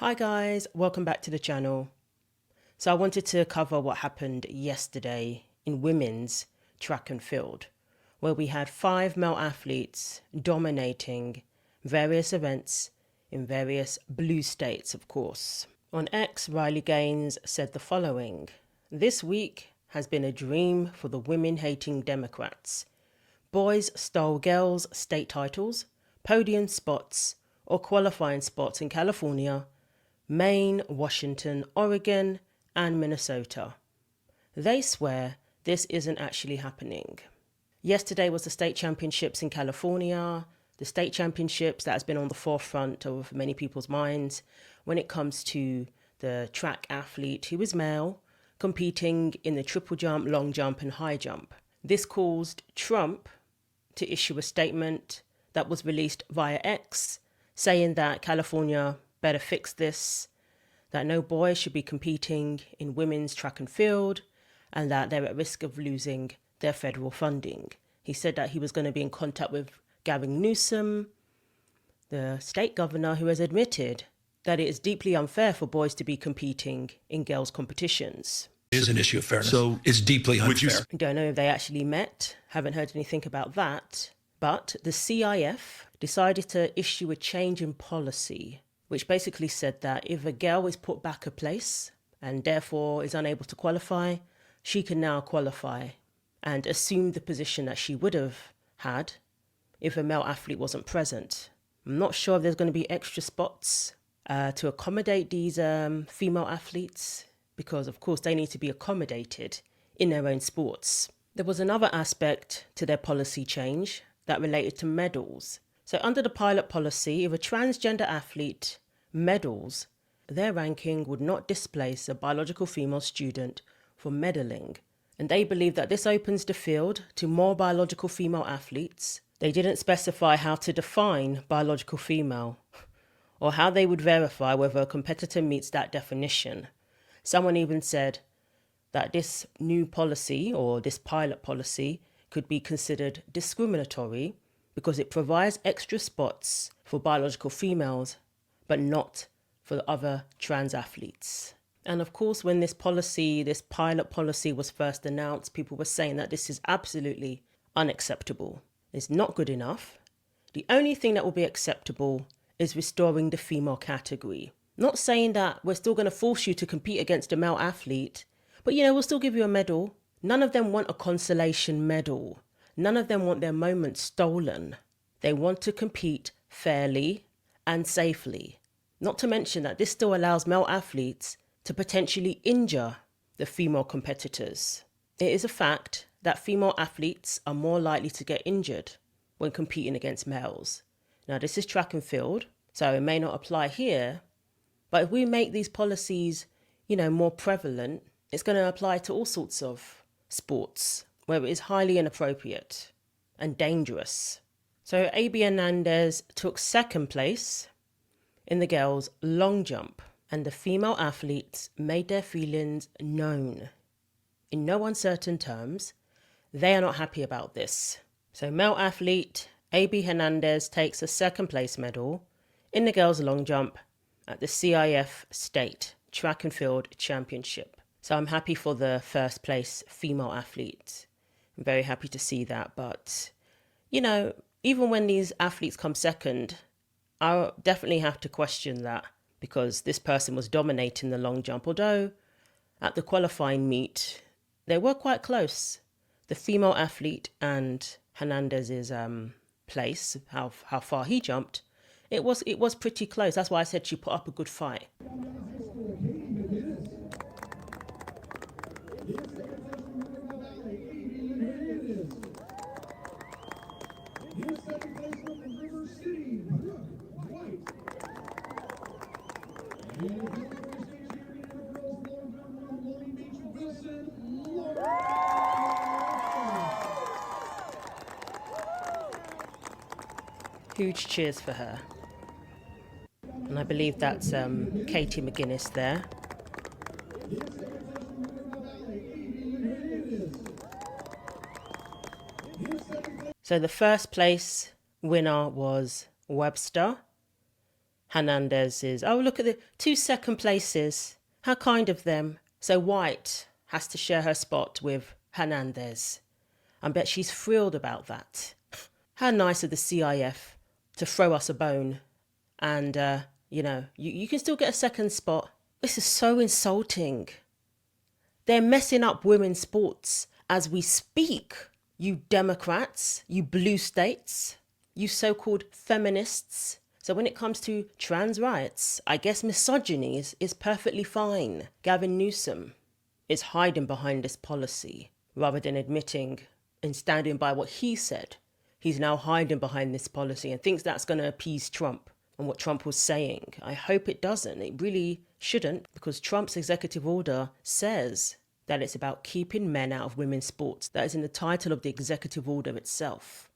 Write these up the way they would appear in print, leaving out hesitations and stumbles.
Hi guys, welcome back to the channel. So I wanted to cover what happened yesterday in women's track and field, where we had 5 male athletes dominating various events in various blue states, of course. On X, Riley Gaines said the following: "This week has been a dream for the women-hating Democrats. Boys stole girls' state titles, podium spots, or qualifying spots in California, Maine, Washington, Oregon, and Minnesota. They swear this isn't actually happening." Yesterday was the state championships in California, the state championships that has been on the forefront of many people's minds when it comes to the track athlete who is male competing in the triple jump, long jump, and high jump. This caused Trump to issue a statement that was released via X saying that California better fix this, that no boys should be competing in women's track and field, and that they're at risk of losing their federal funding. He said that he was going to be in contact with Gavin Newsom, the state governor, who has admitted that it is deeply unfair for boys to be competing in girls' competitions. It is an issue of fairness. So it's deeply unfair. I don't know if they actually met, haven't heard anything about that, but the CIF decided to issue a change in policy, which basically said that if a girl is put back a place and therefore is unable to qualify, she can now qualify and assume the position that she would have had if a male athlete wasn't present. I'm not sure if there's going to be extra spots to accommodate these female athletes, because of course they need to be accommodated in their own sports. There was another aspect to their policy change that related to medals. So under the pilot policy, if a transgender athlete medals, their ranking would not displace a biological female student for medaling. And they believe that this opens the field to more biological female athletes. They didn't specify how to define biological female or how they would verify whether a competitor meets that definition. Someone even said that this new policy or this pilot policy could be considered discriminatory because it provides extra spots for biological females, but not for the other trans athletes. And of course, when this pilot policy was first announced, people were saying that this is absolutely unacceptable. It's not good enough. The only thing that will be acceptable is restoring the female category. Not saying that we're still going to force you to compete against a male athlete, but we'll still give you a medal. None of them want a consolation medal. None of them want their moment stolen. They want to compete fairly and safely. Not to mention that this still allows male athletes to potentially injure the female competitors. It is a fact that female athletes are more likely to get injured when competing against males. Now, this is track and field, so it may not apply here, but if we make these policies, more prevalent, it's going to apply to all sorts of sports where it is highly inappropriate and dangerous. So AB Hernandez took second place in the girls' long jump, and the female athletes made their feelings known. In no uncertain terms, they are not happy about this. So male athlete AB Hernandez takes a second place medal in the girls' long jump at the CIF State Track and Field Championship. So I'm happy for the first place female athlete. I'm very happy to see that. But, even when these athletes come second, I definitely have to question that, because this person was dominating the long jump. Although at the qualifying meet, they were quite close. The female athlete and Hernandez's place, how far he jumped, it was pretty close. That's why I said she put up a good fight. Huge cheers for her. And I believe that's Katie McGuinness there. So the first place winner was Webster. Hernandez is, oh, look at the 2 second places. How kind of them. So White has to share her spot with Hernandez. I bet she's thrilled about that. How nice of the CIF to throw us a bone. And, you can still get a second spot. This is so insulting. They're messing up women's sports as we speak. You Democrats, you blue states, you so-called feminists. So when it comes to trans rights, I guess misogyny is perfectly fine. Gavin Newsom is hiding behind this policy rather than admitting and standing by what he said. He's now hiding behind this policy and thinks that's going to appease Trump and what Trump was saying. I hope it doesn't. It really shouldn't, because Trump's executive order says that it's about keeping men out of women's sports. That is in the title of the executive order itself.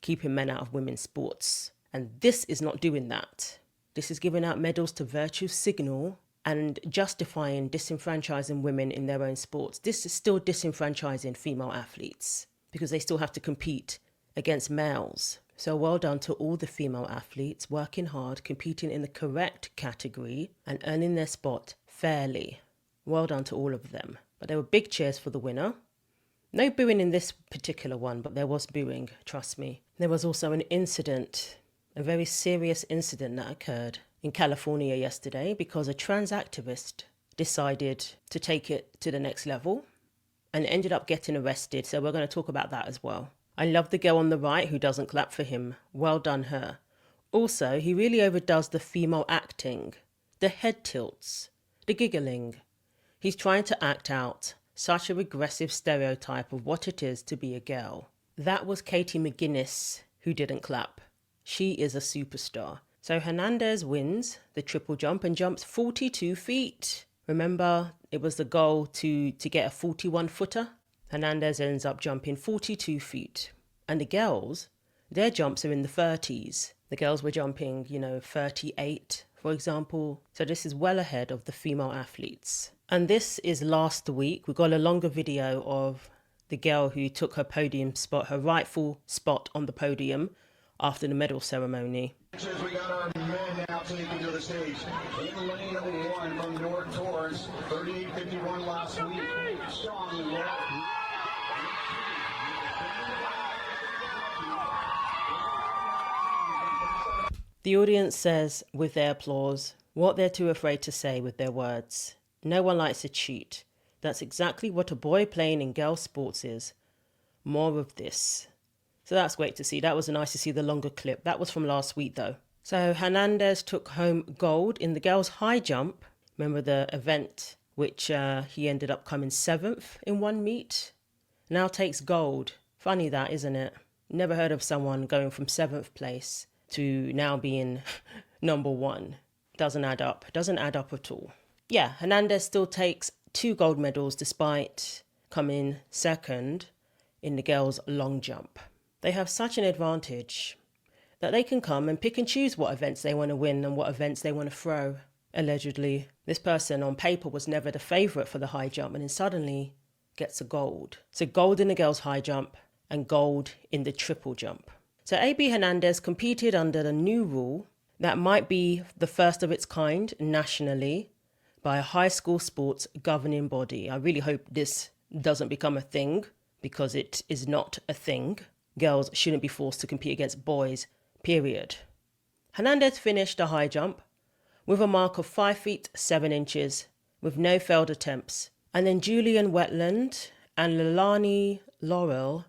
Keeping men out of women's sports. And this is not doing that. This is giving out medals to virtue signal and justifying disenfranchising women in their own sports. This is still disenfranchising female athletes because they still have to compete against males. So well done to all the female athletes working hard, competing in the correct category and earning their spot fairly. Well done to all of them. But there were big cheers for the winner. No booing in this particular one, but there was booing, trust me. There was also an incident, a very serious incident that occurred in California yesterday because a trans activist decided to take it to the next level and ended up getting arrested. So we're going to talk about that as well. I love the girl on the right who doesn't clap for him. Well done her. Also, he really overdoes the female acting, the head tilts, the giggling. He's trying to act out such a regressive stereotype of what it is to be a girl. That was Katie McGuinness who didn't clap. She is a superstar. So Hernandez wins the triple jump and jumps 42 feet. Remember, it was the goal to get a 41-footer? Hernandez ends up jumping 42 feet. And the girls, their jumps are in the 30s. The girls were jumping, 38, for example. So this is well ahead of the female athletes. And this is last week. We got a longer video of the girl who took her podium spot, her rightful spot on the podium after the medal ceremony. We got our men now taking to the stage. In lane number 1 among North Taurus, 38.51 last week. Strong and well. The audience says with their applause what they're too afraid to say with their words. No one likes to cheat. That's exactly what a boy playing in girls' sports is. More of this. So that's great to see. That was nice to see the longer clip. That was from last week though. So Hernandez took home gold in the girls' high jump. Remember the event which he ended up coming 7th in one meet? Now takes gold. Funny that, isn't it? Never heard of someone going from 7th place to now being number 1. Doesn't add up. Doesn't add up at all. Yeah, Hernandez still takes 2 gold medals despite coming 2nd in the girls' long jump. They have such an advantage that they can come and pick and choose what events they want to win and what events they want to throw. Allegedly, this person on paper was never the favourite for the high jump and then suddenly gets a gold. So gold in the girls' high jump and gold in the triple jump. So AB Hernandez competed under the new rule that might be the first of its kind nationally by a high school sports governing body. I really hope this doesn't become a thing because it is not a thing. Girls shouldn't be forced to compete against boys, period. Hernandez finished the high jump with a mark of 5 feet 7 inches with no failed attempts. And then Julian Wetland and Leilani Laurel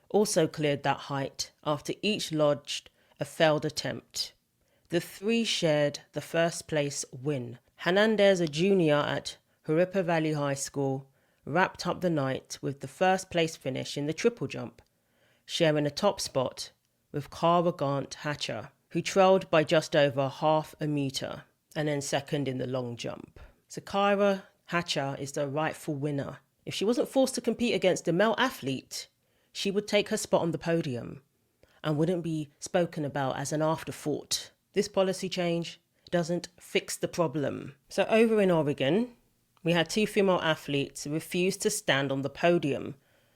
also cleared that height after each lodged a failed attempt. The 3 shared the first place win. Hernandez, a junior at Harippa Valley High School, wrapped up the night with the first place finish in the triple jump, sharing a top spot with Cara Gant Hatcher, who trailed by just over half a metre, and then second in the long jump. So Cara Hatcher is the rightful winner. If she wasn't forced to compete against a male athlete, she would take her spot on the podium and wouldn't be spoken about as an afterthought. This policy change doesn't fix the problem. So over in Oregon, we had 2 female athletes who refused to stand on the podium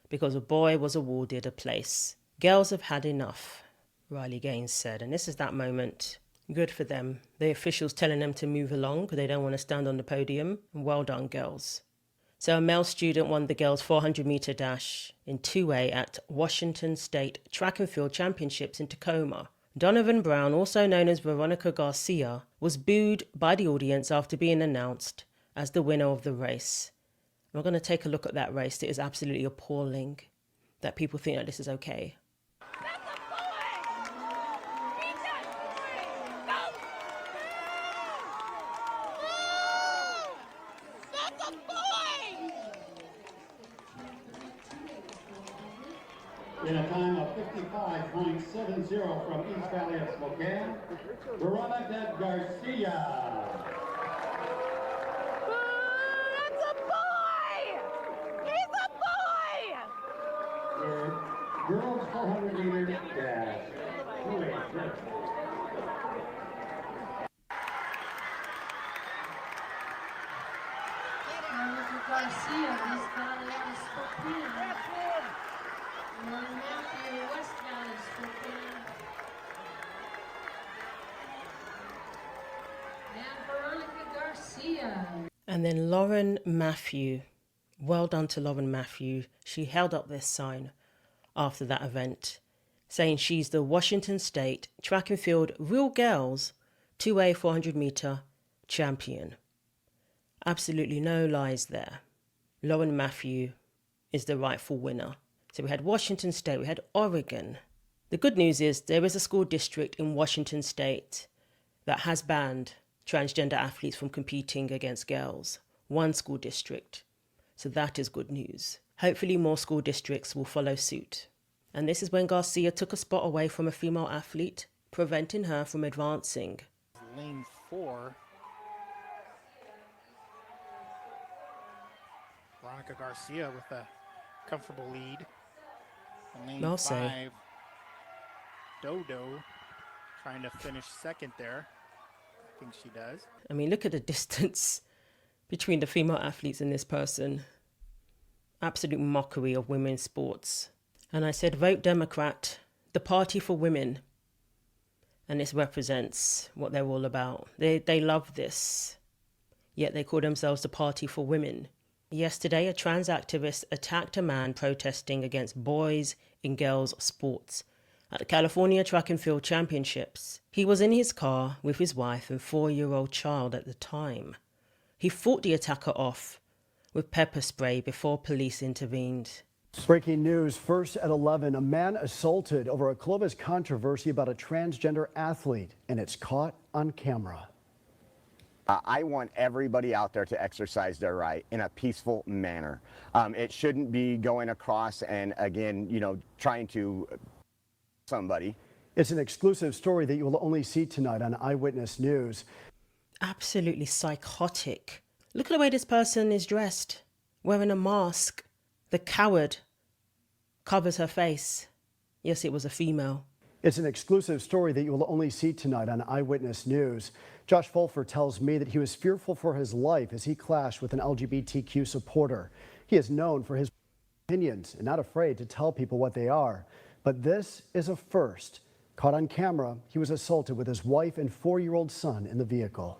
because a boy was awarded a place. Girls have had enough, Riley Gaines said. And this is that moment Good for them. The officials telling them to move along because they don't want to stand on the podium. Well done, girls. So a male student won the girls' 400-meter dash in 2A at Washington State Track and Field Championships in Tacoma. Donovan Brown, also known as Veronica Garcia, was booed by the audience after being announced as the winner of the race. We're going to take a look at that race. It is absolutely appalling that people think that this is okay. In a time of 55.70 from East Valley of Spokane, Veronica Garcia. It's a boy! He's a boy! Your girls 400-meter dash. Veronica Garcia, East Valley of Spokane. Lauren Matthew, West Valley of Spokane. And Veronica Garcia. And then Lauren Matthew. Well done to Lauren Matthew. She held up this sign after that event, saying she's the Washington State Track and Field Real Girls 2A 400-meter champion. Absolutely no lies there. Lauren Matthew is the rightful winner. So we had Washington State, we had Oregon. The good news is there is a school district in Washington State that has banned transgender athletes from competing against girls. One school district. So that is good news. Hopefully more school districts will follow suit. And this is when Garcia took a spot away from a female athlete, preventing her from advancing. Lane 4. Veronica Garcia with a comfortable lead. And lane 5, Dodo trying to finish second there. I think she does. I mean, look at the distance between the female athletes and this person. Absolute mockery of women's sports. And I said, vote Democrat, the party for women. And this represents what they're all about. They love this. Yet they call themselves the party for women. Yesterday, a trans activist attacked a man protesting against boys and girls sports at the California Track and Field Championships. He was in his car with his wife and 4-year-old child at the time. He fought the attacker off with pepper spray before police intervened. Breaking news, first at 11, a man assaulted over a Clovis controversy about a transgender athlete, and it's caught on camera. I want everybody out there to exercise their right in a peaceful manner. It shouldn't be going across and, again, trying to somebody. It's an exclusive story that you will only see tonight on Eyewitness News. Absolutely psychotic. Look at the way this person is dressed, wearing a mask. The coward covers her face. Yes, it was a female. It's an exclusive story that you will only see tonight on Eyewitness News. Josh Fulfer tells me that he was fearful for his life as he clashed with an LGBTQ supporter. He is known for his opinions and not afraid to tell people what they are. But this is a first. Caught on camera, he was assaulted with his wife and 4-year-old son in the vehicle.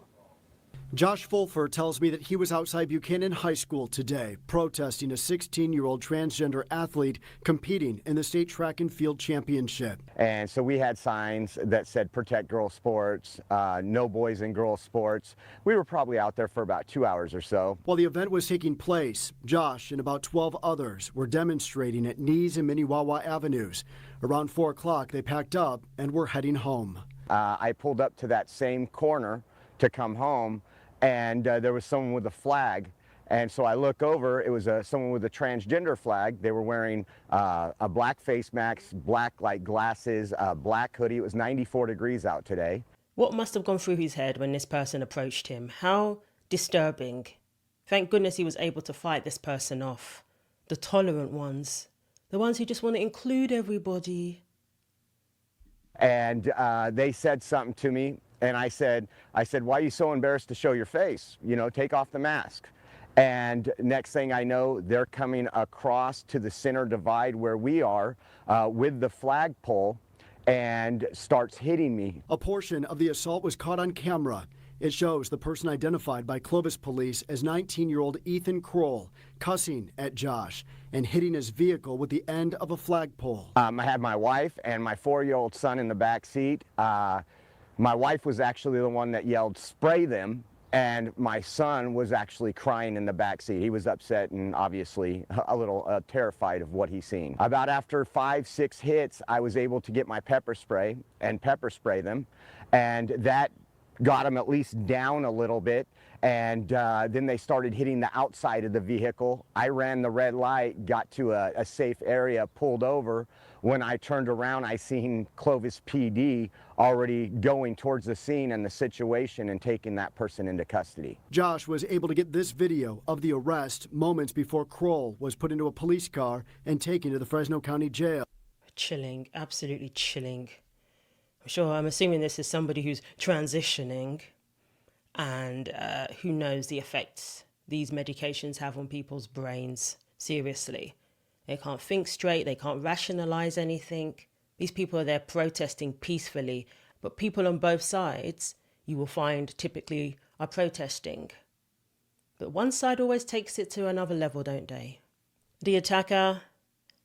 Josh Fulfer tells me that he was outside Buchanan High School today protesting a 16-year-old transgender athlete competing in the state track and field championship. And so we had signs that said protect girls sports, no boys in girls sports. We were probably out there for about 2 hours or so. While the event was taking place, Josh and about 12 others were demonstrating at Nees and Minnewawa Avenues. Around 4 o'clock, they packed up and were heading home. I pulled up to that same corner to come home, and there was someone with a flag. And so I look over, it was someone with a transgender flag. They were wearing a black face mask, black glasses, black hoodie. It was 94 degrees out today. What must have gone through his head when this person approached him? How disturbing. Thank goodness he was able to fight this person off. The tolerant ones. The ones who just want to include everybody. And they said something to me. And I said, why are you so embarrassed to show your face? Take off the mask. And next thing I know, they're coming across to the center divide where we are with the flagpole. and starts hitting me. A portion of the assault was caught on camera. It shows the person identified by Clovis police as 19-year-old Ethan Kroll cussing at Josh and hitting his vehicle with the end of a flagpole. I had my wife and my 4-year-old son in the back seat. My wife was actually the one that yelled, "Spray them," and my son was actually crying in the back seat. He was upset and obviously a little terrified of what he's seen. About after 5-6 hits, I was able to get my pepper spray and pepper spray them, and that got them at least down a little bit, and then they started hitting the outside of the vehicle. I ran the red light, got to a safe area, pulled over. When I turned around, I seen Clovis PD already going towards the scene and the situation and taking that person into custody. Josh was able to get this video of the arrest moments before Kroll was put into a police car and taken to the Fresno County Jail. Chilling, absolutely chilling. I'm assuming this is somebody who's transitioning and who knows the effects these medications have on people's brains. Seriously. They can't think straight. They can't rationalize anything. These people are there protesting peacefully. But people on both sides, you will find, typically are protesting. But one side always takes it to another level, don't they? The attacker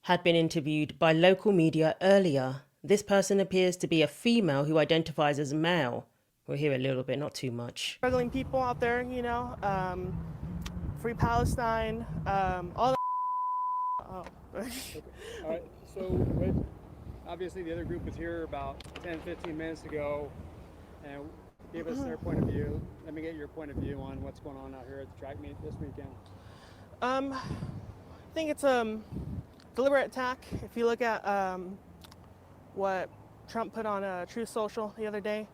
had been interviewed by local media earlier. This person appears to be a female who identifies as male. We'll hear a little bit, not too much. Struggling people out there, you know, free Palestine, all that. Oh. Okay. All right, so obviously the other group was here about 10-15 minutes ago and gave us their point of view. Let me get your point of view on what's going on out here at the track meet this weekend. I think it's a deliberate attack. If you look at what Trump put on Truth Social the other day,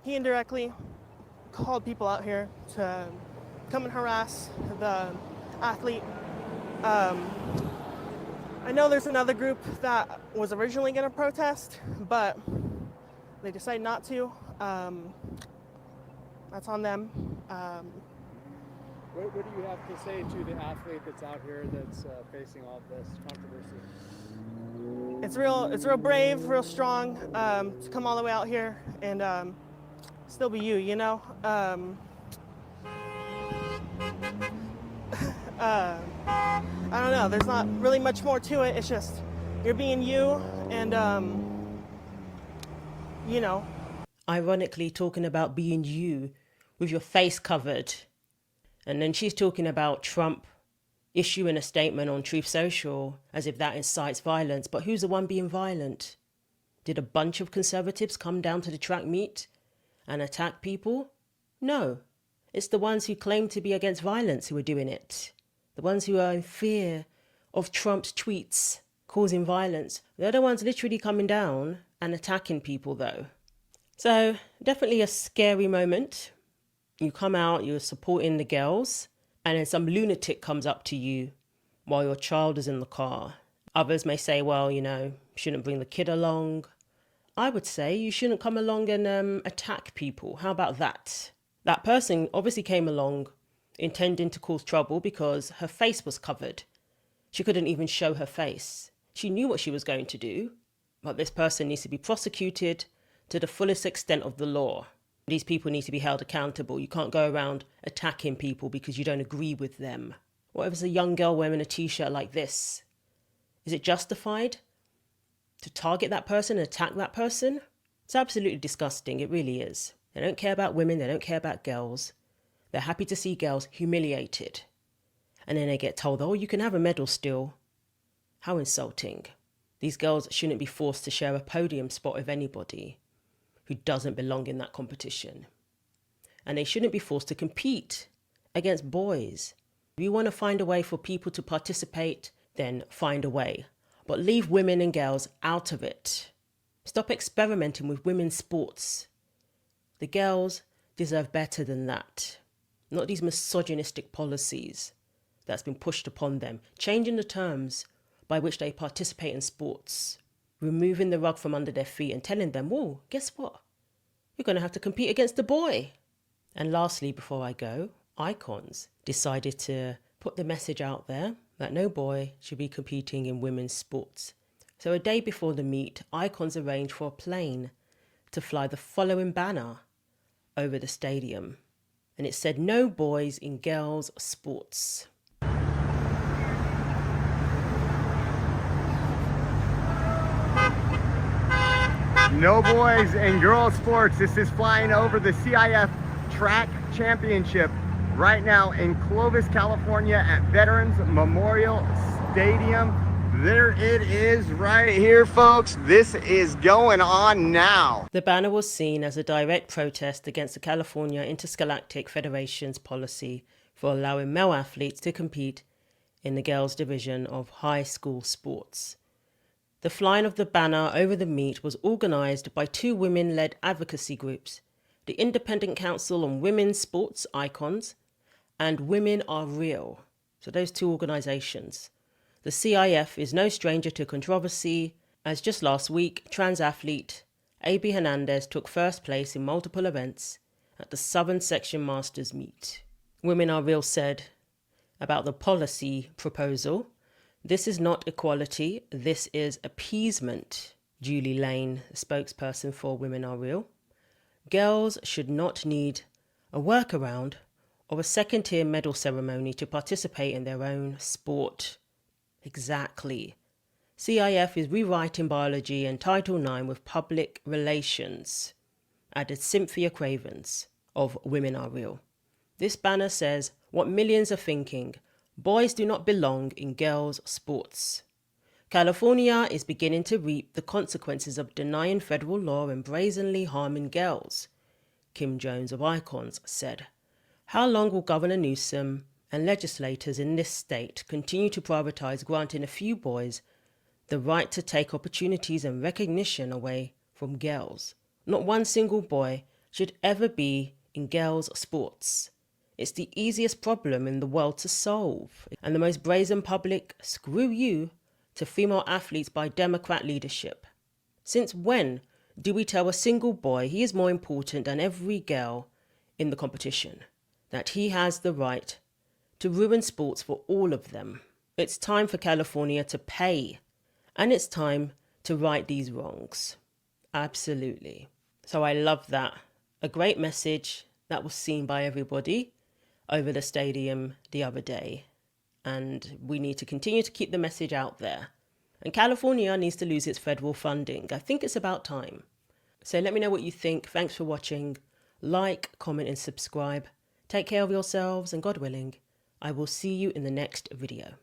he indirectly called people out here to come and harass the athlete. I know there's another group that was originally going to protest, but they decided not to. That's on them. What do you have to say to the athlete that's out here that's facing all of this controversy? It's real brave, real strong to come all the way out here and still be you, you know? I don't know, there's not really much more to it. It's just you're being you and, you know. Ironically, talking about being you with your face covered. And then she's talking about Trump issuing a statement on Truth Social as if that incites violence. But who's the one being violent? Did a bunch of conservatives come down to the track meet and attack people? No. It's the ones who claim to be against violence who are doing it. The ones who are in fear of Trump's tweets causing violence. They're the ones literally coming down and attacking people, though. So definitely a scary moment. You come out, you're supporting the girls, and then some lunatic comes up to you while your child is in the car. Others may say, well, you know, shouldn't bring the kid along. I would say you shouldn't come along and attack people. How about that? That person obviously came along intending to cause trouble because her face was covered. She couldn't even show her face. She knew what she was going to do, but this person needs to be prosecuted to the fullest extent of the law. These people need to be held accountable. You can't go around attacking people because you don't agree with them. What if it's a young girl wearing a t-shirt like this? Is it justified to target that person and attack that person? It's absolutely disgusting. It really is. They don't care about women. They don't care about girls. They're happy to see girls humiliated. And then they get told, oh, you can have a medal still. How insulting. These girls shouldn't be forced to share a podium spot with anybody who doesn't belong in that competition. And they shouldn't be forced to compete against boys. If you want to find a way for people to participate, then find a way. But leave women and girls out of it. Stop experimenting with women's sports. The girls deserve better than that. Not these misogynistic policies that's been pushed upon them. Changing the terms by which they participate in sports. Removing the rug from under their feet and telling them, whoa, guess what? You're going to have to compete against the boy. And lastly, before I go, Icons decided to put the message out there that no boy should be competing in women's sports. So a day before the meet, icons arranged for a plane to fly the following banner over the stadium. And it said, "No boys in girls' sports." No boys in girls sports. This is flying over the CIF track championship right now in Clovis, California at Veterans Memorial Stadium. There it is right here, folks. This is going on now. The banner was seen as a direct protest against the California Intergalactic Federation's policy for allowing male athletes to compete in the girls' division of high school sports. The flying of the banner over the meet was organised by two women-led advocacy groups, the Independent Council on Women's Sports Icons and Women Are Real. So those two organisations. The CIF is no stranger to controversy, as just last week, trans athlete AB Hernandez took first place in multiple events at the Southern Section Masters meet. Women Are Real said about the policy proposal, "This is not equality, this is appeasement." Julie Lane, spokesperson for Women Are Real. "Girls should not need a workaround or a second-tier medal ceremony to participate in their own sport." Exactly. CIF is rewriting biology and Title IX with public relations, added Cynthia Cravens of Women Are Real. This banner says what millions are thinking: boys do not belong in girls' sports. California is beginning to reap the consequences of denying federal law and brazenly harming girls, Kim Jones of Icons said. How long will Governor Newsom and legislators in this state continue to prioritize granting a few boys the right to take opportunities and recognition away from girls? Not one single boy should ever be in girls' sports. It's the easiest problem in the world to solve, and the most brazen public screw you to female athletes by Democrat leadership. Since when do we tell a single boy he is more important than every girl in the competition, that he has the right to ruin sports for all of them? It's time for California to pay, and it's time to right these wrongs. Absolutely. So I love that. A great message that was seen by everybody over the stadium the other day. And we need to continue to keep the message out there. And California needs to lose its federal funding. I think it's about time. So let me know what you think. Thanks for watching. Like, comment and subscribe. Take care of yourselves, and God willing, I will see you in the next video.